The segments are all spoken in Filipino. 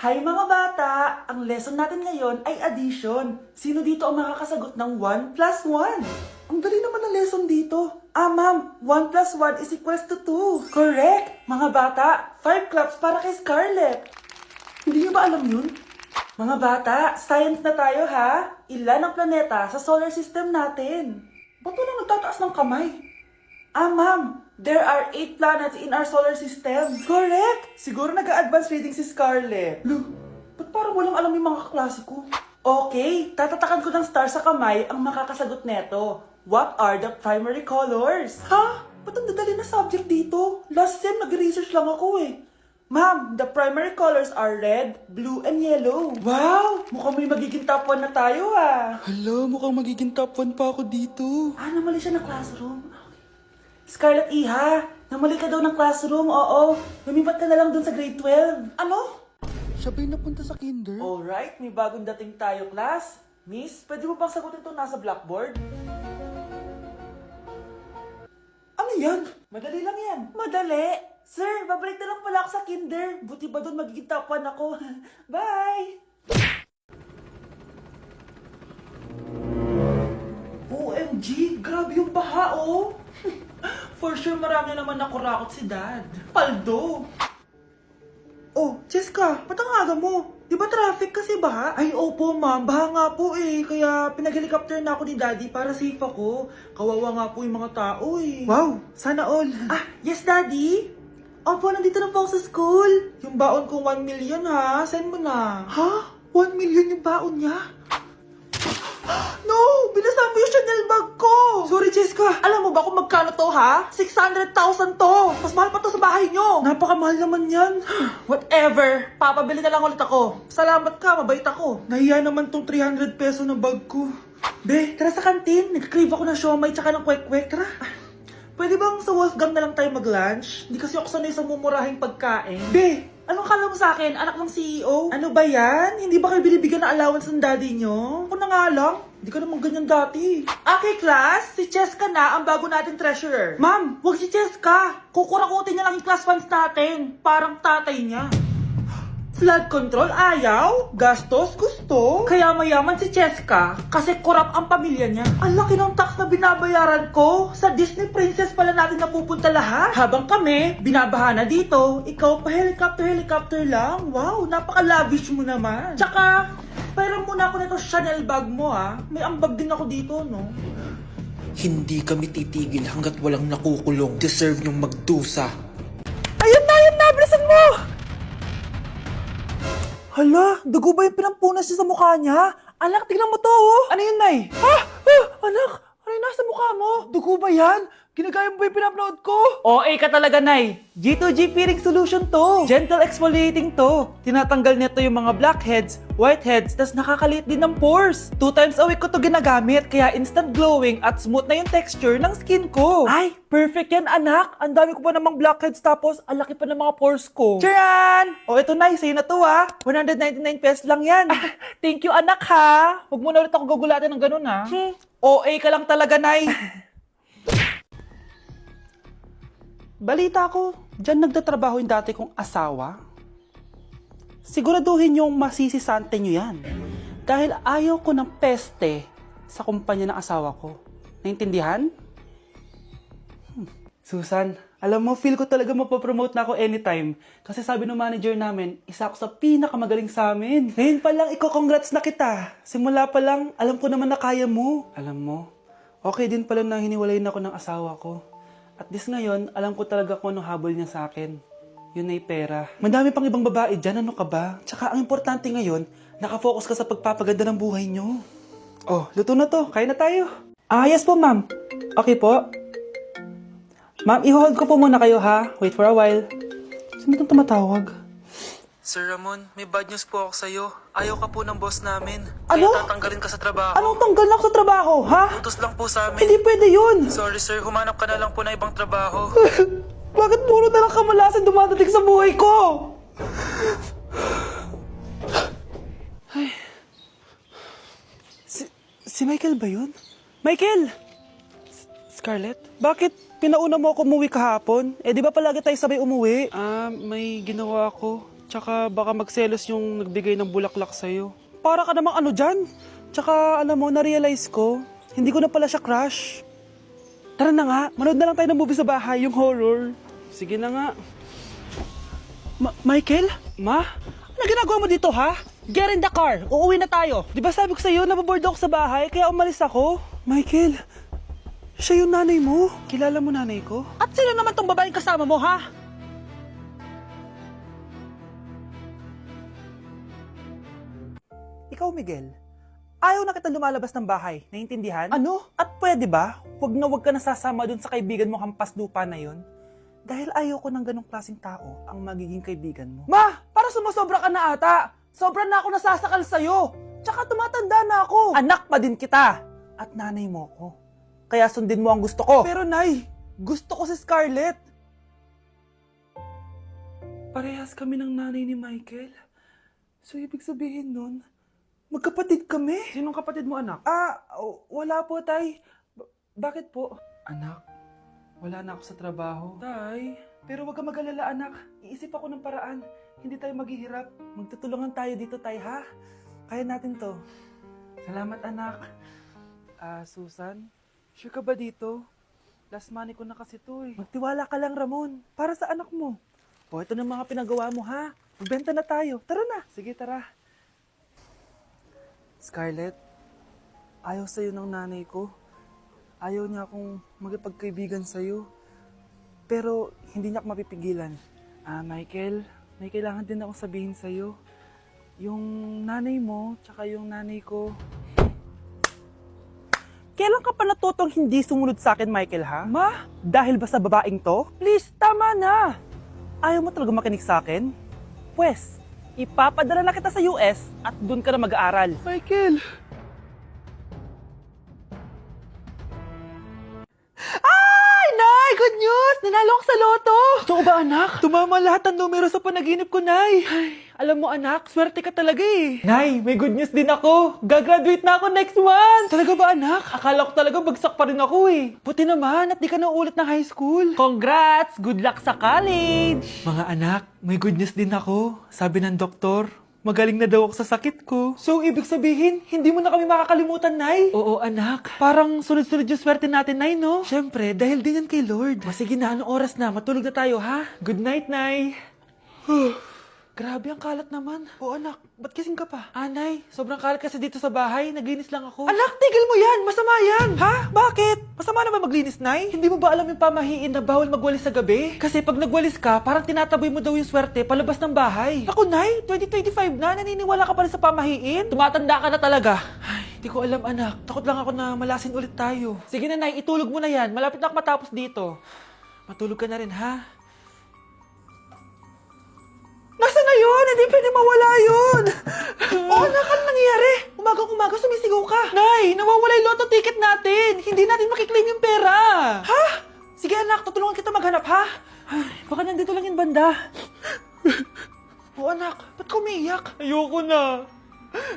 Hi mga bata! Ang lesson natin ngayon ay addition. Sino dito ang makakasagot ng 1 plus 1? Ang dali naman ng lesson dito. Ma'am, 1 plus 1 is equals to 2. Correct! Mga bata, 5 claps para kay Scarlett. Hindi niyo ba alam yun? Mga bata, science na tayo ha? Ilan ang planeta sa solar system natin? Ba't walang nagtataas ng kamay? Ma'am, there are 8 planets in our solar system. Correct! Siguro nag-a-advance reading si Scarlett. Lo, ba't parang walang alam yung mga kaklase ko? Okay, tatatakan ko ng star sa kamay ang makakasagot neto. What are the primary colors? Ha? Ba't ang dadali na subject dito? Last sem, nag-research lang ako eh. Ma'am, the primary colors are red, blue, and yellow. Wow! Mukhang may magiging top 1 na tayo ah. Hala, mukhang magiging top 1 pa ako dito. Namali siya na classroom. Scarlett Iha, namali ka daw ng classroom, oo. Lumipat ka na lang dun sa grade 12. Ano? Siya ba'y napunta sa kinder? Alright, may bagong dating tayo, class. Miss, pwede mo bang sagutin ito nasa blackboard? Ano yan? Madali lang yan. Madali? Sir, babalik na lang pala ako sa kinder. Buti ba doon magiging top 1 ako? Bye! OMG, grabe yung baha, oh! For sure, marami naman nakurakot si Dad. Paldo! Oh, Cheska, ba't ang aga mo? Di ba traffic kasi baha? Ay, opo ma'am, baha nga po eh. Kaya pinag-helicopter na ako ni Daddy para safe ako. Kawawa nga po yung mga tao eh. Wow, sana all. Yes Daddy? Opo, nandito na po ako sa school. Yung baon kong 1 million ha, send mo na. Ha? 1 million yung baon niya? No! Binasa mo yung Chanel bag ko! Sorry, Cheska. Alam mo ba kung magkano to, ha? 600,000 to! Mas mahal pa to sa bahay nyo! Napakamahal naman yan. Whatever. Papabili na lang ulit ako. Salamat ka, mabait ako. Nahiya naman tong 300 peso ng bag ko. Be, tara sa kantin. Nag-crave ako ng siomay tsaka ng kwek-kwek. Tara. Pwede bang sa Wolfgang na lang tayo mag-lunch? Hindi kasi ako sanay sa mumurahing pagkain. Be, anong kala mo sa akin? Anak ng CEO? Ano ba yan? Hindi ba kayo binibigyan ng allowance ng daddy nyo? Ako na nga lang. Hindi ka naman ganyan dati. Okay, class. Si Cheska na ang bago nating treasurer. Ma'am, wag si Cheska. Kukurakutin niya lang yung class funds natin. Parang tatay niya. Flood control, ayaw. Gastos, gusto. Kaya mayaman si Cheska kasi korap ang pamilya niya. Ang laki ng tax na binabayaran ko. Sa Disney Princess pala natin napupunta lahat. Habang kami, binabaha na dito. Ikaw pa helicopter lang. Wow, napaka-lavish mo naman. Tsaka, pairam muna ako nito Chanel bag mo ha. May ambag din ako dito, no? Hindi kami titigil hanggat walang nakukulong. Deserve niyong magdusa. Ayun na, bilisan mo! Hala, dugo ba yung pinampunas niya sa mukha niya? Anak, tignan mo to, oh! Ano yun, Nay? Anak, ano yung nasa mukha mo? Dugo ba yan? Ginagaya mo ba yung pinupload ko? OA ka talaga, Nay. G2G peeling solution to. Gentle exfoliating to. Tinatanggal nito yung mga blackheads, whiteheads, tas nakakaliit din ng pores. 2 times a week ko to ginagamit, kaya instant glowing at smooth na yung texture ng skin ko. Ay, perfect yan, anak. Ang dami ko pa namang blackheads tapos ang laki pa ng mga pores ko. Charan! O ito, Nay, sa'yo na to, 199 pesos lang yan. Thank you, anak, ha. Huwag mo na ulit ako gugulatin ng ganun, ha. OA ka lang talaga, Nay. Balita ko, dyan nagtatrabaho yung dati kong asawa. Siguraduhin yung masisisante nyo yan. Dahil ayaw ko ng peste sa kumpanya ng asawa ko. Naintindihan? Susan, alam mo, feel ko talaga mapapromote na ako anytime. Kasi sabi ng manager namin, isa ako sa pinakamagaling sa amin. Ngayon pa lang, congrats na kita. Simula pa lang, alam ko naman na kaya mo. Alam mo, okay din pala na hiniwalayin ako ng asawa ko. At this ngayon, alam ko talaga kung anong habol niya sa akin. Yun ay pera. Madami pang ibang babae dyan, ano ka ba? Tsaka ang importante ngayon, nakafocus ka sa pagpapaganda ng buhay niyo. Oh, luto na to. Kaya na tayo. Yes po, ma'am. Okay po. Ma'am, i-hold ko po muna kayo, ha? Wait for a while. Sino itong tumatawag? Sir Ramon, may bad news po ako sa'yo. Ayaw ka po ng boss namin. Ano? Kaya tatanggalin ka sa trabaho. Anong tanggal na ako sa trabaho, ha? Utos lang po sa amin. Hindi pwede yun. Sorry sir, humanap ka na lang po na ibang trabaho. Bakit puro na lang kamalasan dumadating sa buhay ko? Ay. Si Michael ba yun? Michael! Scarlett? Bakit pinauna mo ako umuwi kahapon? Eh di ba palagi tayo sabay umuwi? May ginawa ako. Tsaka baka magselos yung nagbigay ng bulaklak sa'yo. Para ka namang ano dyan? Tsaka alam mo, na-realize ko, hindi ko na pala siya crush. Tara na nga, manood na lang tayo ng movie sa bahay, yung horror. Sige na nga. Michael? Ma? Ano ginagawa mo dito, ha? Get in the car, uuwi na tayo. Di ba sabi ko sa'yo, nababoard ako sa bahay, kaya umalis ako? Michael, siya yung nanay mo. Kilala mo nanay ko? At sino naman tong babaeng kasama mo, ha? Ikaw, Miguel, ayaw na kita lumalabas ng bahay, naiintindihan? Ano? At pwede ba, wag ka nasasama dun sa kaibigan mo hampas lupa na yun? Dahil ayaw ko ng ganong klaseng tao ang magiging kaibigan mo. Ma! Para sumusobra ka na ata! Sobra na ako nasasakal sa'yo! Tsaka tumatanda na ako! Anak pa din kita! At nanay mo ko. Kaya sundin mo ang gusto ko. Pero Nay, gusto ko si Scarlett! Parehas kami ng nanay ni Michael. So ibig sabihin nun, magkapatid kami? Sinong kapatid mo, anak? Wala po, Tay. Bakit po? Anak, wala na ako sa trabaho. Tay, pero wag ka mag-alala, anak. Iisip ako ng paraan. Hindi tayo maghihirap. Magtutulungan tayo dito, Tay, ha? Kaya natin to. Salamat, anak. Susan, sure ka ba dito? Last money ko na kasi to, eh. Magtiwala ka lang, Ramon. Para sa anak mo. O, ito na mga pinagawa mo, ha? Magbenta na tayo. Tara na. Sige, tara. Scarlett, ayaw sa'yo ng nanay ko. Ayaw niya akong magipagkaibigan sa'yo. Pero hindi niya ako mapipigilan. Michael, may kailangan din akong sabihin sa'yo. Yung nanay mo, tsaka yung nanay ko. Kailan ka pa natutong hindi sumunod sa akin, Michael, ha? Ma, dahil ba sa babaeng to? Please, tama na! Ayaw mo talaga makinig sa akin? Pwes, ipapadala na kita sa US at doon ka na mag-aaral. Michael! Ay, Nay! Good news! Nanalo ako sa loto! Totoo ba, anak? Tumama lahat ng numero sa panaginip ko, Nay. Ay, alam mo, anak, swerte ka talaga eh. Nay, may good news din ako. Gagraduate na ako next month. Talaga ba, anak? Akala ko talaga bagsak pa rin ako eh. Buti naman at di ka na ulit ng high school. Congrats! Good luck sa college! Mga anak, may good news din ako. Sabi ng doktor, magaling na daw ako sa sakit ko. So, ibig sabihin, hindi mo na kami makakalimutan, Nay? Oo, anak. Parang sunod-sunod yung swerte natin, Nay, no? Siyempre, dahil din yan kay Lord. Sige na, anong oras na? Matulog na tayo, ha? Good night, Nay. Grabe, ang kalat naman. O anak, ba't kising ka pa? Nay, sobrang kalat kasi dito sa bahay. Naglinis lang ako. Anak, tigil mo yan! Masama yan! Ha? Bakit? Masama naman maglinis, Nay? Hindi mo ba alam yung pamahiin na bawal magwalis sa gabi? Kasi pag nagwalis ka, parang tinataboy mo daw yung swerte palabas ng bahay. Ako, Nay, 2025 na, naniniwala ka pa rin sa pamahiin? Tumatanda ka na talaga. Ay, hindi ko alam, anak. Takot lang ako na malasin ulit tayo. Sige na, Nay, itulog mo na yan. Malapit na ako matapos dito. Matulog ka na rin, ha? Nasaan na yun? Hindi pwede mawala yun! Anak, ano nangyayari? Umagang-umaga sumisigaw ka. Nay, nawawala yung lotto ticket natin. Hindi natin makiklaim yung pera. Ha? Sige anak, tutulungan kita maghanap, ha? Ay, baka nandito lang yung banda. Anak, ba't ka umiiyak? Ayoko na.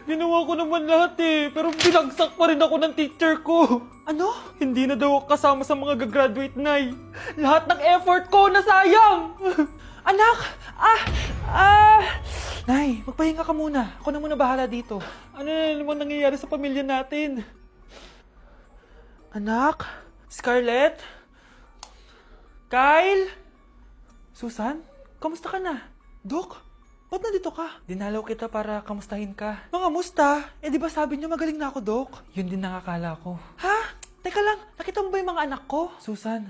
Ginawa ko naman lahat eh, pero binagsak pa rin ako ng teacher ko. Ano? Hindi na daw ako kasama sa mga gagraduate, Nay. Lahat ng effort ko nasayang. Anak! Nay, magpahinga ka muna. Ako na muna bahala dito. Ano na naman nangyayari sa pamilya natin? Anak? Scarlett? Kyle? Susan? Kamusta ka na? Dok? Ba't nandito ka? Dinalaw kita para kamustahin ka. Mga musta? Di ba sabi niyo magaling na ako, Dok? Yun din nakakala ko. Ha? Teka lang, nakita mo ba yung mga anak ko? Susan,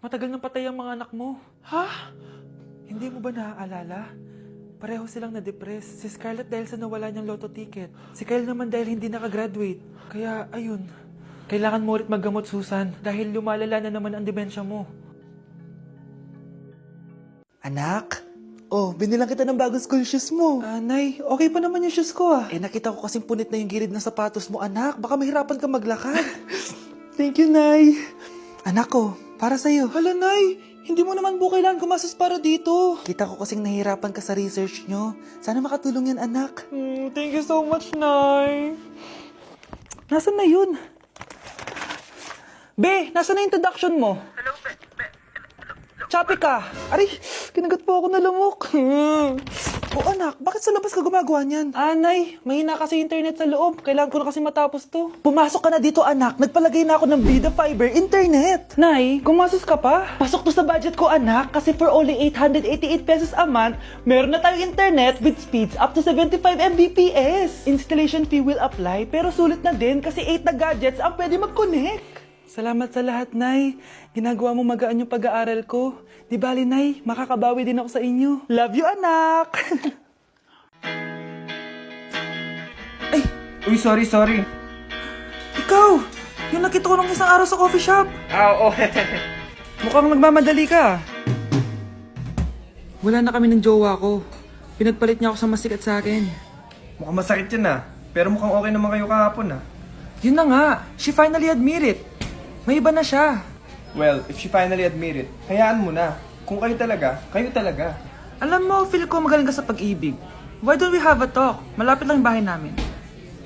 matagal nang patay ang mga anak mo. Ha? Hindi mo ba naaalala? Pareho silang na-depress. Si Scarlett dahil sa nawala niyang lotto ticket. Si Kyle naman dahil hindi nakagraduate. Kaya, ayun. Kailangan mo ulit maggamot, Susan. Dahil lumalala na naman ang demensya mo. Anak? Binilang kita ng bagong school shoes mo. Nay, okay pa naman yung shoes ko ah. Nakita ko kasing punit na yung gilid ng sapatos mo, anak. Baka mahirapan ka maglakad. Thank you, Nay. Anak ko, para sa'yo. Hala, Nay. Hindi mo naman po kailangan gumastos para dito. Kita ko kasing nahihirapan ka sa research nyo. Sana makatulong yan, anak. Thank you so much, Nay. Nasaan na yun? Be, nasaan na introduction mo? Hello, Be. Choppy ka! Aray, kinagat po ako na lumok. O anak, bakit sa labas ka gumagawa niyan? Nay, mahina kasi internet sa loob. Kailangan ko na kasi matapos to. Pumasok ka na dito anak, nagpalagay na ako ng Vida Fiber Internet. Nay, gumasos ka pa? Pasok to sa budget ko anak, kasi for only 888 pesos a month, meron na tayong internet with speeds up to 75 Mbps. Installation fee will apply, pero sulit na din kasi 8 na gadgets ang pwede mag-connect. Salamat sa lahat, Nay. Ginagawa mo magaan yung pag-aaral ko. Di bali, Nay, makakabawi din ako sa inyo. Love you, anak! Ay, Uy, sorry. ikaw! Yung nakita ko nung isang araw sa coffee shop. Oo. Mukhang nagmamadali ka. Wala na kami ng jowa ko. Pinagpalit niya ako sa masikat sa akin. Mukhang masakit yun ah. Pero mukhang okay naman kayo kahapon ah. Yun na nga, she finally admit it. May iba na siya. Well, if she finally admit it, hayaan mo na. Kung kayo talaga, kayo talaga. Alam mo, feel ko magaling ka sa pag-ibig. Why don't we have a talk? Malapit lang yung bahay namin.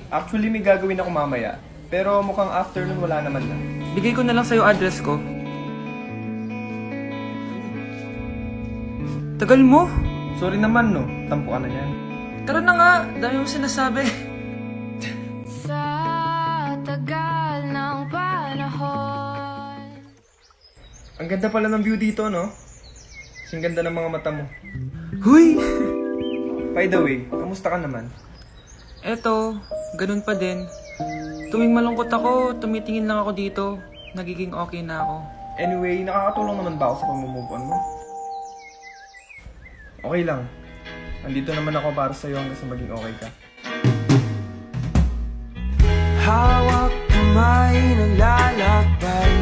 Actually, may gagawin ako mamaya. Pero mukhang after nun wala naman na. Bigay ko na lang sa'yo address ko. Tagal mo. Sorry naman no, tampo ka na yan. Tara na nga, dami mo sinasabi. Sa tagal ng panahon. Ang ganda pala ng view dito no? Kasing ganda ng mga mata mo. Huy! By the way, kamusta ka naman? Eto, ganun pa din. Tuwing malungkot ako, tumitingin lang ako dito. Nagiging okay na ako. Anyway, nakakatulong naman ba ako sa pag-move on mo? Okay lang. Andito naman ako para sa'yo hanggang sa maging okay ka. Hawak kamay na lalakbay